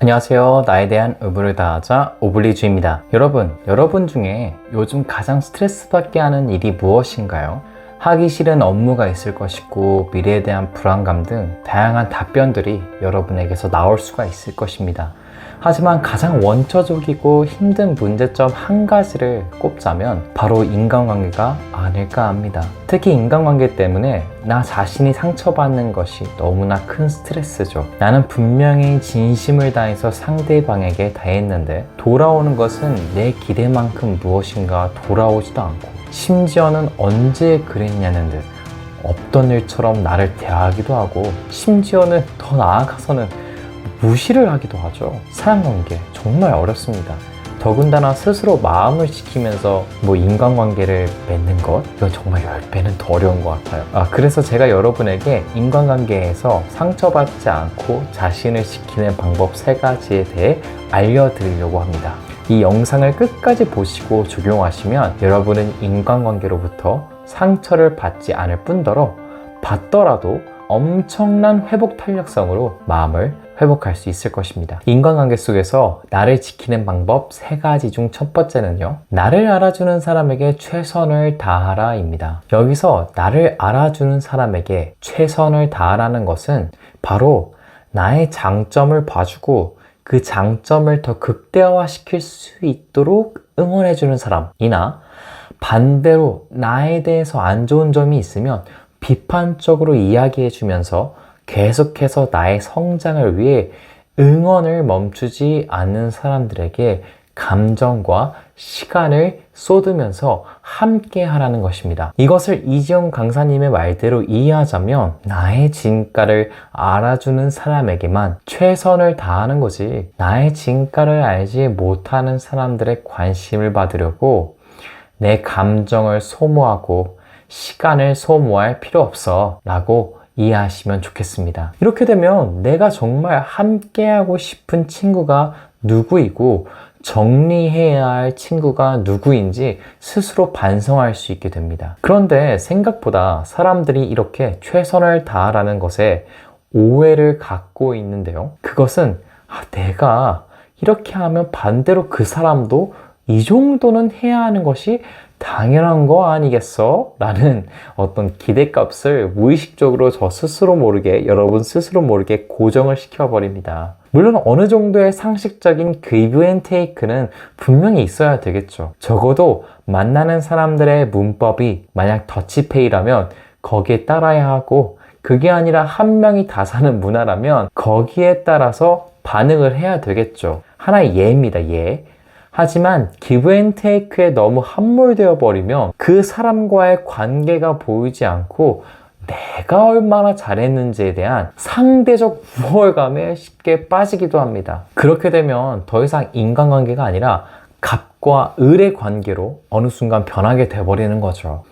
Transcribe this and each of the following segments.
안녕하세요. 나에 대한 의무를 다하자 오블리주입니다. 여러분 중에 요즘 가장 스트레스 받게 하는 일이 무엇인가요? 하기 싫은 업무가 있을 것이고 미래에 대한 불안감 등 다양한 답변들이 여러분에게서 나올 수가 있을 것입니다. 하지만 가장 원초적이고 힘든 문제점 한 가지를 꼽자면 바로 인간관계가 아닐까 합니다. 특히 인간관계 때문에 나 자신이 상처받는 것이 너무나 큰 스트레스죠. 나는 분명히 진심을 다해서 상대방에게 다했는데 돌아오는 것은 내 기대만큼 무엇인가 돌아오지도 않고 심지어는 언제 그랬냐는 듯 없던 일처럼 나를 대하기도 하고 심지어는 더 나아가서는 무시를 하기도 하죠. 사랑관계 정말 어렵습니다. 더군다나 스스로 마음을 지키면서 인간관계를 맺는 것, 이건 정말 10배는 더 어려운 것 같아요. 그래서 제가 여러분에게 인간관계에서 상처받지 않고 자신을 지키는 방법 3가지에 대해 알려드리려고 합니다. 이 영상을 끝까지 보시고 적용하시면 여러분은 인간관계로부터 상처를 받지 않을 뿐더러 받더라도 엄청난 회복 탄력성으로 마음을 회복할 수 있을 것입니다. 인간관계 속에서 나를 지키는 방법 3가지 중 첫 번째는요, 나를 알아주는 사람에게 최선을 다하라 입니다. 여기서 나를 알아주는 사람에게 최선을 다하라는 것은 바로 나의 장점을 봐주고 그 장점을 더 극대화시킬 수 있도록 응원해주는 사람이나 반대로 나에 대해서 안 좋은 점이 있으면 비판적으로 이야기해주면서 계속해서 나의 성장을 위해 응원을 멈추지 않는 사람들에게 감정과 시간을 쏟으면서 함께 하라는 것입니다. 이것을 이지영 강사님의 말대로 이해하자면 나의 진가를 알아주는 사람에게만 최선을 다하는 거지, 나의 진가를 알지 못하는 사람들의 관심을 받으려고 내 감정을 소모하고 시간을 소모할 필요 없어 라고 이해하시면 좋겠습니다. 이렇게 되면 내가 정말 함께하고 싶은 친구가 누구이고 정리해야 할 친구가 누구인지 스스로 반성할 수 있게 됩니다. 그런데 생각보다 사람들이 이렇게 최선을 다하라는 것에 오해를 갖고 있는데요. 그것은 내가 이렇게 하면 반대로 그 사람도 이 정도는 해야 하는 것이 당연한 거 아니겠어? 라는 어떤 기대값을 무의식적으로 여러분 스스로 모르게 고정을 시켜버립니다. 물론 어느 정도의 상식적인 give and take는 분명히 있어야 되겠죠. 적어도 만나는 사람들의 문법이 만약 더치페이라면 거기에 따라야 하고, 그게 아니라 한 명이 다 사는 문화라면 거기에 따라서 반응을 해야 되겠죠. 하나의 예입니다, 예. 하지만 give and take에 너무 함몰되어 버리면 그 사람과의 관계가 보이지 않고 내가 얼마나 잘했는지에 대한 상대적 우월감에 쉽게 빠지기도 합니다. 그렇게 되면 더 이상 인간관계가 아니라 갑과 을의 관계로 어느 순간 변하게 돼버리는 거죠.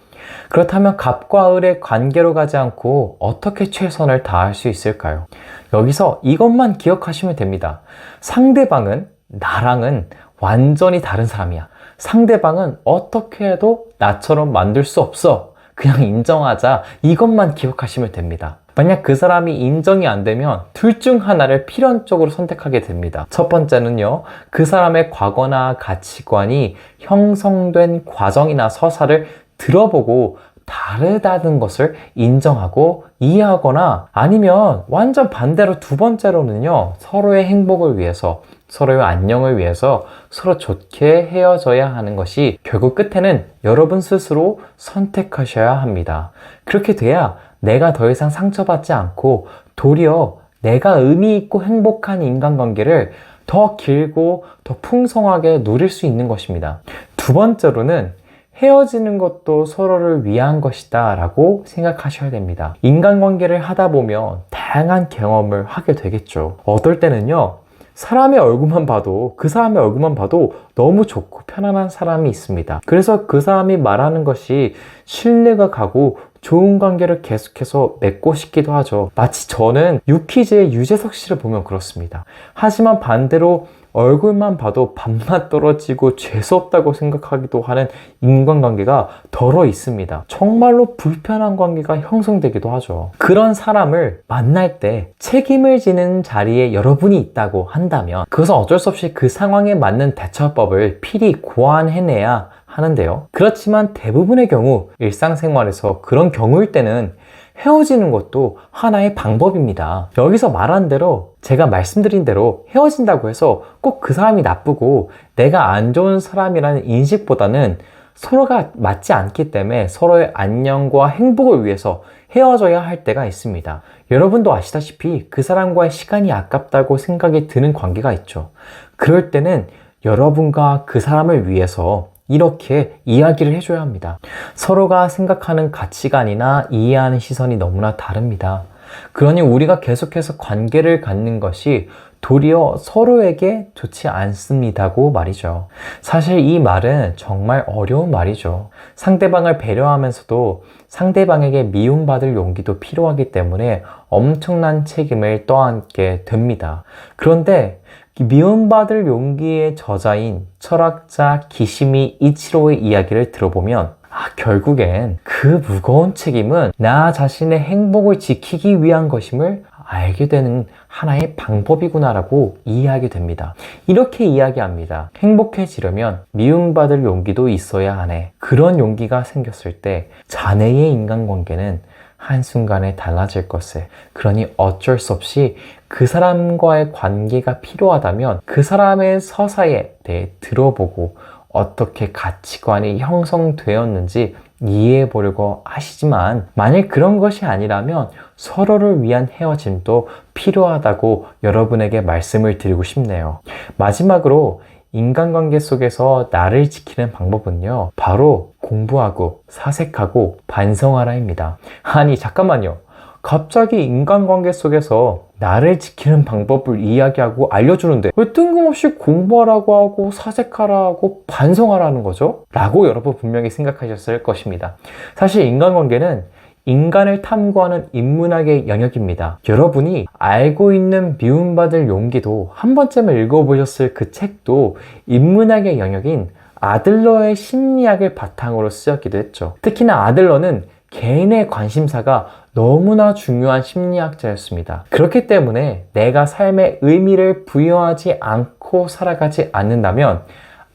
그렇다면 갑과 을의 관계로 가지 않고 어떻게 최선을 다할 수 있을까요? 여기서 이것만 기억하시면 됩니다. 상대방은 나랑은 완전히 다른 사람이야. 상대방은 어떻게 해도 나처럼 만들 수 없어. 그냥 인정하자. 이것만 기억하시면 됩니다. 만약 그 사람이 인정이 안 되면 둘 중 하나를 필연적으로 선택하게 됩니다. 첫 번째는요, 그 사람의 과거나 가치관이 형성된 과정이나 서사를 들어보고 다르다는 것을 인정하고 이해하거나, 아니면 완전 반대로 두 번째로는요, 서로의 행복을 위해서, 서로의 안녕을 위해서 서로 좋게 헤어져야 하는 것이 결국 끝에는 여러분 스스로 선택하셔야 합니다. 그렇게 돼야 내가 더 이상 상처받지 않고 도리어 내가 의미 있고 행복한 인간관계를 더 길고 더 풍성하게 누릴 수 있는 것입니다. 두 번째로는 헤어지는 것도 서로를 위한 것이다 라고 생각하셔야 됩니다. 인간관계를 하다 보면 다양한 경험을 하게 되겠죠. 어떨 때는요, 그 사람의 얼굴만 봐도 너무 좋고 편안한 사람이 있습니다. 그래서 그 사람이 말하는 것이 신뢰가 가고 좋은 관계를 계속해서 맺고 싶기도 하죠. 마치 저는 유퀴즈의 유재석 씨를 보면 그렇습니다. 하지만 반대로 얼굴만 봐도 밥맛 떨어지고 재수없다고 생각하기도 하는 인간관계가 덜어 있습니다. 정말로 불편한 관계가 형성되기도 하죠. 그런 사람을 만날 때 책임을 지는 자리에 여러분이 있다고 한다면 그것은 어쩔 수 없이 그 상황에 맞는 대처법을 필히 고안해내야 하는데요. 그렇지만 대부분의 경우 일상생활에서 그런 경우일 때는 헤어지는 것도 하나의 방법입니다. 여기서 말한 대로 제가 말씀드린 대로 헤어진다고 해서 꼭 그 사람이 나쁘고 내가 안 좋은 사람이라는 인식보다는 서로가 맞지 않기 때문에 서로의 안녕과 행복을 위해서 헤어져야 할 때가 있습니다. 여러분도 아시다시피 그 사람과의 시간이 아깝다고 생각이 드는 관계가 있죠. 그럴 때는 여러분과 그 사람을 위해서 이렇게 이야기를 해줘야 합니다. 서로가 생각하는 가치관이나 이해하는 시선이 너무나 다릅니다. 그러니 우리가 계속해서 관계를 갖는 것이 도리어 서로에게 좋지 않습니다고 말이죠. 사실 이 말은 정말 어려운 말이죠. 상대방을 배려하면서도 상대방에게 미움받을 용기도 필요하기 때문에 엄청난 책임을 떠안게 됩니다. 그런데 미움받을 용기의 저자인 철학자 기시미 이치로의 이야기를 들어보면 결국엔 그 무거운 책임은 나 자신의 행복을 지키기 위한 것임을 알게 되는 하나의 방법이구나라고 이해하게 됩니다. 이렇게 이야기합니다. 행복해지려면 미움받을 용기도 있어야 하네. 그런 용기가 생겼을 때 자네의 인간관계는 한순간에 달라질 것을. 그러니 어쩔 수 없이 그 사람과의 관계가 필요하다면 그 사람의 서사에 대해 들어보고 어떻게 가치관이 형성되었는지 이해해 보려고 하시지만 만일 그런 것이 아니라면 서로를 위한 헤어짐도 필요하다고 여러분에게 말씀을 드리고 싶네요. 마지막으로 인간관계 속에서 나를 지키는 방법은요, 바로 공부하고 사색하고 반성하라입니다. 아니 잠깐만요. 갑자기 인간관계 속에서 나를 지키는 방법을 이야기하고 알려주는데 왜 뜬금없이 공부하라고 하고 사색하라고 반성하라는 거죠? 라고 여러분 분명히 생각하셨을 것입니다. 사실 인간관계는 인간을 탐구하는 인문학의 영역입니다. 여러분이 알고 있는 미움받을 용기도 한 번쯤은 읽어보셨을 그 책도 인문학의 영역인 아들러의 심리학을 바탕으로 쓰였기도 했죠. 특히나 아들러는 개인의 관심사가 너무나 중요한 심리학자였습니다. 그렇기 때문에 내가 삶에 의미를 부여하지 않고 살아가지 않는다면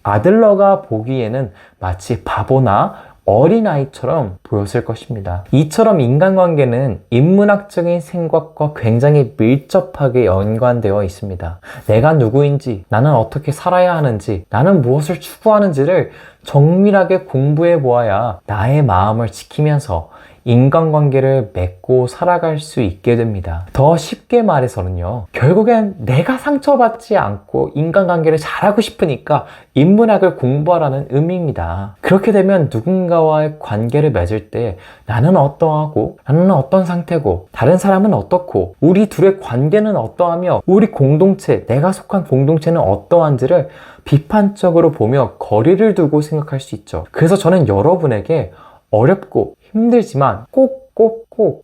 아들러가 보기에는 마치 바보나 어린아이처럼 보였을 것입니다. 이처럼 인간관계는 인문학적인 생각과 굉장히 밀접하게 연관되어 있습니다. 내가 누구인지, 나는 어떻게 살아야 하는지, 나는 무엇을 추구하는지를 정밀하게 공부해 보아야 나의 마음을 지키면서 인간관계를 맺고 살아갈 수 있게 됩니다. 더 쉽게 말해서는요, 결국엔 내가 상처받지 않고 인간관계를 잘하고 싶으니까 인문학을 공부하라는 의미입니다. 그렇게 되면 누군가와의 관계를 맺을 때 나는 어떠하고 나는 어떤 상태고 다른 사람은 어떻고 우리 둘의 관계는 어떠하며 우리 공동체, 내가 속한 공동체는 어떠한지를 비판적으로 보며 거리를 두고 생각할 수 있죠. 그래서 저는 여러분에게 어렵고 힘들지만 꼭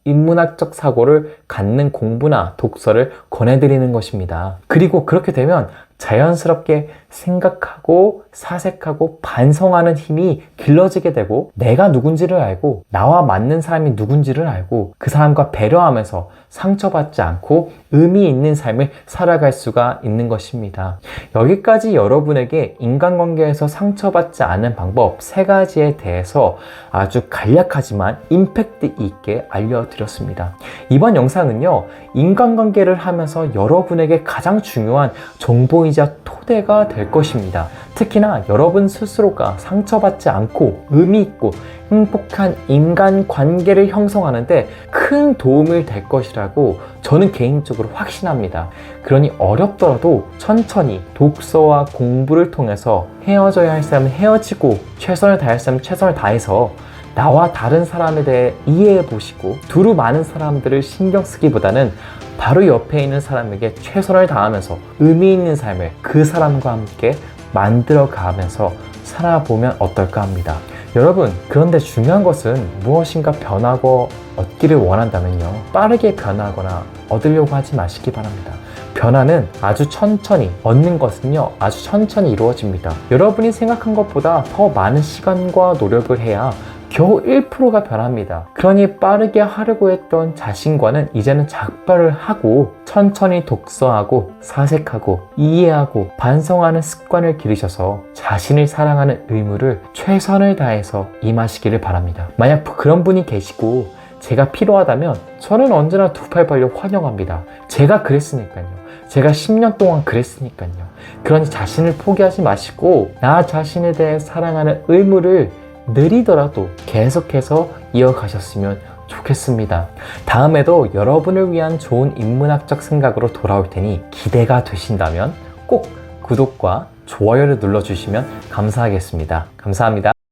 인문학적 사고를 갖는 공부나 독서를 권해드리는 것입니다. 그리고 그렇게 되면 자연스럽게 생각하고 사색하고 반성하는 힘이 길러지게 되고 내가 누군지를 알고 나와 맞는 사람이 누군지를 알고 그 사람과 배려하면서 상처받지 않고 의미 있는 삶을 살아갈 수가 있는 것입니다. 여기까지 여러분에게 인간관계에서 상처받지 않는 방법 3가지에 대해서 아주 간략하지만 임팩트 있게 알려드렸습니다. 이번 영상은요, 인간관계를 하면서 여러분에게 가장 중요한 정보이자 토대가 될 것입니다. 특히나 여러분 스스로가 상처받지 않고 의미있고 행복한 인간관계를 형성하는데 큰 도움이 될 것이라고 저는 개인적으로 확신합니다. 그러니 어렵더라도 천천히 독서와 공부를 통해서 헤어져야 할 사람은 헤어지고 최선을 다할 사람은 최선을 다해서 나와 다른 사람에 대해 이해해 보시고 두루 많은 사람들을 신경 쓰기보다는 바로 옆에 있는 사람에게 최선을 다하면서 의미 있는 삶을 그 사람과 함께 만들어 가면서 살아보면 어떨까 합니다. 여러분, 그런데 중요한 것은 무엇인가 변하고 얻기를 원한다면요, 빠르게 변하거나 얻으려고 하지 마시기 바랍니다. 변화는 아주 천천히, 얻는 것은요 아주 천천히 이루어집니다. 여러분이 생각한 것보다 더 많은 시간과 노력을 해야 겨우 1%가 변합니다. 그러니 빠르게 하려고 했던 자신과는 이제는 작별을 하고 천천히 독서하고 사색하고 이해하고 반성하는 습관을 기르셔서 자신을 사랑하는 의무를 최선을 다해서 임하시기를 바랍니다. 만약 그런 분이 계시고 제가 필요하다면 저는 언제나 두 팔 벌려 환영합니다. 제가 그랬으니까요. 제가 10년 동안 그랬으니까요. 그러니 자신을 포기하지 마시고 나 자신에 대해 사랑하는 의무를 느리더라도 계속해서 이어가셨으면 좋겠습니다. 다음에도 여러분을 위한 좋은 인문학적 생각으로 돌아올 테니 기대가 되신다면 꼭 구독과 좋아요를 눌러주시면 감사하겠습니다. 감사합니다.